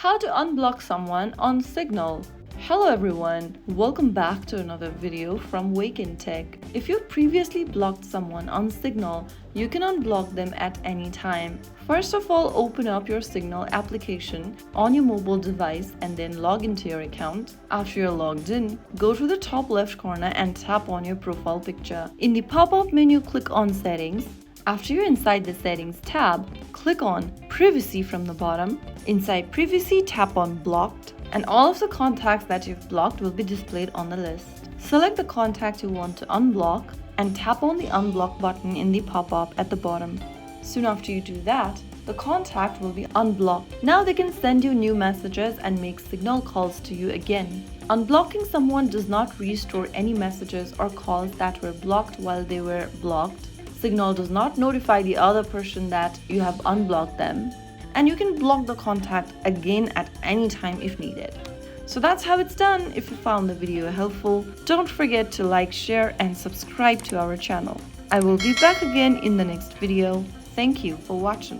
How to unblock someone on Signal. Hello everyone, welcome back to another video from Wake&Tech. If you previously blocked someone on Signal, you can unblock them at any time. First of all, open up your Signal application on your mobile device and then log into your account. After you're logged in, go to the top left corner and tap on your profile picture. In the pop-up menu, click on Settings. After you're inside the Settings tab, click on Privacy from the bottom. Inside Privacy, tap on Blocked, and all of the contacts that you've blocked will be displayed on the list. Select the contact you want to unblock and tap on the Unblock button in the pop-up at the bottom. Soon after you do that, the contact will be unblocked. Now they can send you new messages and make Signal calls to you again. Unblocking someone does not restore any messages or calls that were blocked while they were blocked. Signal does not notify the other person that you have unblocked them, and you can block the contact again at any time if needed. So that's how it's done. If you found the video helpful, don't forget to like, share, and subscribe to our channel. I will be back again in the next video. Thank you for watching.